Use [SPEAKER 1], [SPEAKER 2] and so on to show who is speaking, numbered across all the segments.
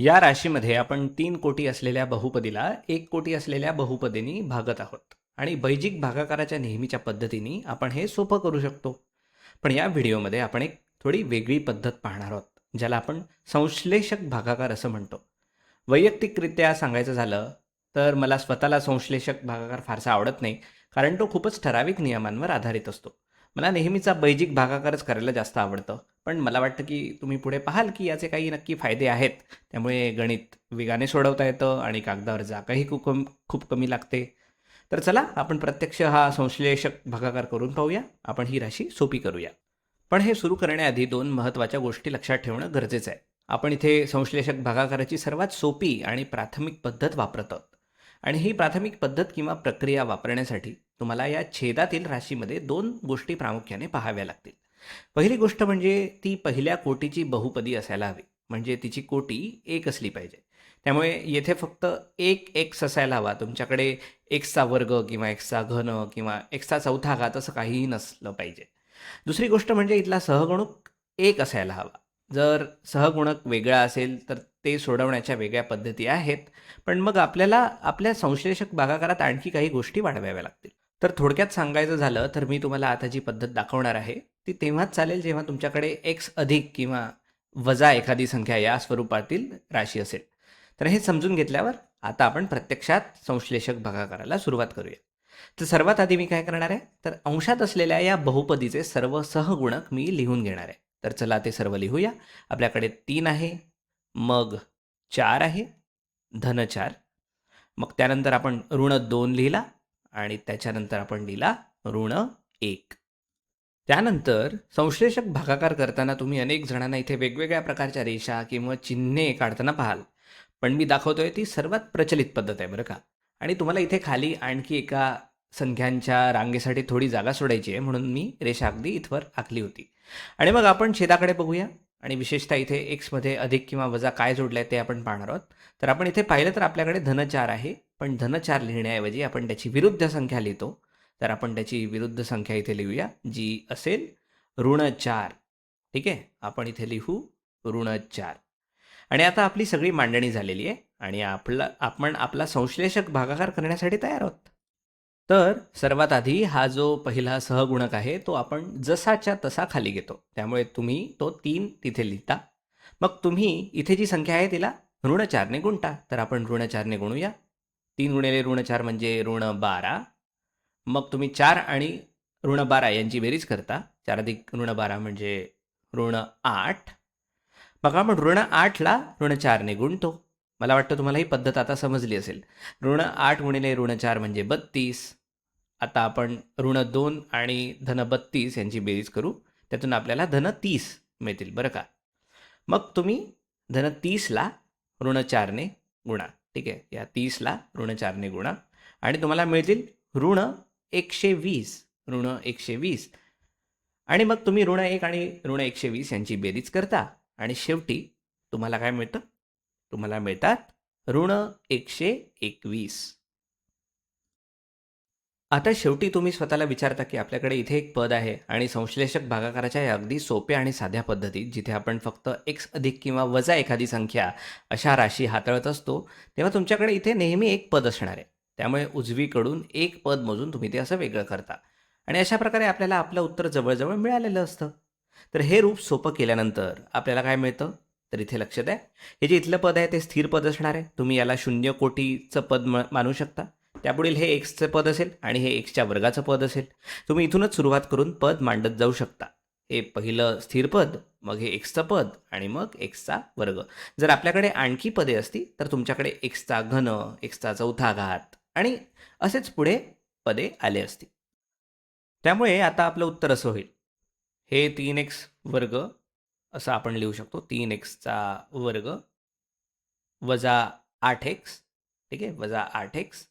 [SPEAKER 1] या राशीमध्ये आपण 3 कोटी असलेल्या बहुपदीला 1 कोटी असलेल्या बहुपदीने भागत आहोत आणि बैजिक भागाकाराच्या नेहमीच्या पद्धतीने आपण हे सोपं करू शकतो. पण या व्हिडिओमध्ये आपण एक थोडी वेगळी पद्धत पाहणार आहोत, ज्याला आपण संश्लेषक भागाकार असं म्हणतो. वैयक्तिकरित्या सांगायचं झालं तर मला स्वतःला संश्लेषक भागाकार फारसा आवडत नाही, कारण तो खूपच ठराविक नियमांवर आधारित असतो. मला नेहमीचा बैजिक भागाकारच करायला जास्त आवडतं. पण मला वाटतं की तुम्ही पुढे पाहाल की याचे काही नक्की फायदे आहेत. त्यामुळे गणित वेगाने सोडवता येतं आणि कागदावर जागाही खूप कमी लागते. तर चला आपण प्रत्यक्ष हा संश्लेषक भागाकार करून पाहूया. आपण ही राशी सोपी करूया. पण हे सुरू करण्याआधी 2 महत्त्वाच्या गोष्टी लक्षात ठेवणं गरजेचं आहे. आपण इथे संश्लेषक भागाकाराची सर्वात सोपी आणि प्राथमिक पद्धत वापरत आहोत. आणि ही प्राथमिक पद्धत किंवा प्रक्रिया वापरण्यासाठी तुम्हाला या छेदातील राशीमध्ये 2 गोष्टी प्रामुख्याने पाहाव्या लागतील. पहिली गोष्ट म्हणजे ती पहिल्या कोटीची बहुपदी असायला हवी. म्हणजे तिची कोटी 1 असली पाहिजे. त्यामुळे येथे फक्त एक एक्स असायला हवा. तुमच्याकडे एक्सचा वर्ग किंवा एक्सचा घन किंवा एक्सचा चौथा घात असं काहीही नसलं पाहिजे. दुसरी गोष्ट म्हणजे इथला सहगुणक 1 असायला हवा. जर सहगुणक वेगळा असेल तर ते सोडवण्याच्या वेगळ्या पद्धती आहेत. पण मग आपल्याला आपल्या संश्लेषक भागाकारात आणखी काही गोष्टी वाढवाव्या लागतील. तर थोडक्यात सांगायचं झालं तर मी तुम्हाला आता जी पद्धत दाखवणार आहे ती तेव्हाच चालेल जेव्हा तुमच्याकडे एक्स अधिक किंवा वजा एखादी संख्या या स्वरूपातील राशी असेल. तर हे समजून घेतल्यावर आता आपण प्रत्यक्षात संश्लेषक भागाकाराला सुरुवात करूया. तर सर्वात आधी मी काय करणार आहे, तर अंशात असलेल्या या बहुपदीचे सर्व सहगुणक मी लिहून घेणार आहे. तर चला ते सर्व लिहूया. आपल्याकडे 3 आहे, मग 4 आहे, धन 4. मग त्यानंतर आपण ऋण 2 लिहिला आणि त्याच्यानंतर आपण लिहिला ऋण 1. त्यानंतर संश्लेषक भागाकार करताना तुम्ही अनेक जणांना इथे वेगवेगळ्या प्रकारच्या रेषा किंवा चिन्हे काढताना पाहाल. पण मी दाखवतोय ती सर्वात प्रचलित पद्धत आहे बरं का. आणि तुम्हाला इथे खाली आणखी एका संख्यांच्या रांगेसाठी थोडी जागा सोडायची आहे, म्हणून मी रेषा अगदी इथवर आखली होती. आणि मग आपण छेदाकडे बघूया. आणि विशेषतः इथे एक्समध्ये अधिक किंवा वजा काय जोडलं आहे ते आपण पाहणार आहोत. तर आपण इथे पाहिलं तर आपल्याकडे धन 4 आहे, पण धन 4 लिहिण्याऐवजी आपण त्याची विरुद्ध संख्या लिहितो. तर आपण त्याची विरुद्ध संख्या इथे लिहूया, जी असेल ऋण 4. ठीक आहे, आपण इथे लिहू ऋण 4. आणि आता आपली सगळी मांडणी झालेली आहे आणि आपण आपला संश्लेषक भागाकार करण्यासाठी तयार आहोत. तर सर्वात आधी हा जो पहिला सहगुणक आहे तो आपण जसाच्या तसा खाली घेतो. त्यामुळे तुम्ही तो 3 तिथे लिहिता. मग तुम्ही इथे जी संख्या आहे तिला ऋण 4ने गुणता. तर आपण ऋण 4ने गुणूया. 3 गुणिले ऋण 4 म्हणजे ऋण 12. मग तुम्ही 4 आणि ऋण 12 यांची बेरीज करता. 4 अधिक ऋण 12 म्हणजे ऋण 8. मग आपण ऋण 8ला ऋण 4ने गुणतो. मला वाटतं तुम्हाला ही पद्धत आता समजली असेल. ऋण 8 गुणिले ऋण 4 म्हणजे 32. आता आपण ऋण 2 आणि धन 32 यांची बेरीज करू. त्यातून आपल्याला धन 30 मिळतील बरं का. मग तुम्ही धन 30ला ऋण 4ने गुणा. ठीक आहे, या 30ला ऋण 4ने गुणा आणि तुम्हाला मिळतील ऋण 120. ऋण 120. आणि मग तुम्ही ऋण 1 आणि ऋण 120 यांची बेरीज करता आणि शेवटी तुम्हाला काय मिळतं? तुम्हाला मिळतात ऋण 121. आता शेवटी तुम्ही स्वतःला विचारता की आपल्याकडे इथे एक पद आहे आणि संश्लेषक भागाकाराच्या या अगदी सोप्या आणि साध्या पद्धतीत जिथे आपण फक्त एक्स अधिक किंवा वजा एखादी संख्या अशा राशी हाताळत असतो, तेव्हा तुमच्याकडे इथे नेहमी एक पद असणार आहे. त्यामुळे उजवीकडून एक पद मोजून तुम्ही ते असं वेगळं करता आणि अशा प्रकारे आपल्याला आपलं उत्तर जवळजवळ मिळालेलं असतं. तर हे रूप सोपं केल्यानंतर आपल्याला काय मिळतं? तर इथे लक्ष द्या. हे जे इथलं पद आहे ते स्थिर पद असणार आहे. तुम्ही याला 0 कोटीचं पद मानू शकता. त्यापुढील हे एक्सचं पद असेल आणि हे एक्सच्या वर्गाचं पद असेल. तुम्ही इथूनच सुरुवात करून पद मांडत जाऊ शकता. हे पहिलं स्थिर पद, मग हे एक्सचं पद आणि मग एक्सचा वर्ग. जर आपल्याकडे आणखी पदे असती तर तुमच्याकडे एक्सचा घन, एक्सचा चौथा घात आणि असेच पुढे पदे आले असती. त्यामुळे आता आपलं उत्तर असं होईल. हे 3x वर्ग असं आपण लिहू शकतो. 3xचा वर्ग वजा 8x. ठीक आहे, वजा 8x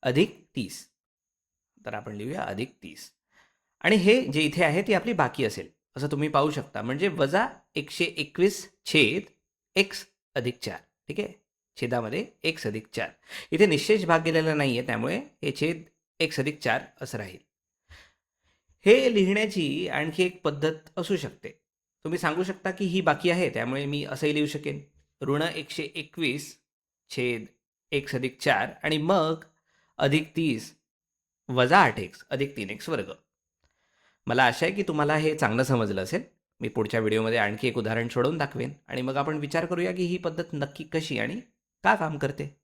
[SPEAKER 1] अधिक 30. तर आपण लिहूया अधिक 30. आणि हे जे इथे आहे ती आपली बाकी असेल असं तुम्ही पाहू शकता. म्हणजे वजा 121 छेद x अधिक 4. ठीक आहे, छेदामध्ये x अधिक 4. इथे निश्चेष भाग गेलेला नाही आहे, त्यामुळे हे छेद x अधिक 4 असं राहील. हे लिहिण्याची आणखी एक पद्धत असू शकते. तुम्ही सांगू शकता की ही बाकी आहे, त्यामुळे मी असंही लिहू शकेन. ऋण 121 छेद x अधिक 4 आणि मग अधिक 30 वजा 8x अधिक 3x वर्ग. मला आशा आहे की तुम्हाला हे चांगलं समजलं असेल. मी पुढच्या व्हिडिओमध्ये आणखी एक उदाहरण सोडवून दाखवेन आणि मग आपण विचार करूया की ही पद्धत नक्की कशी आणि का काम करते.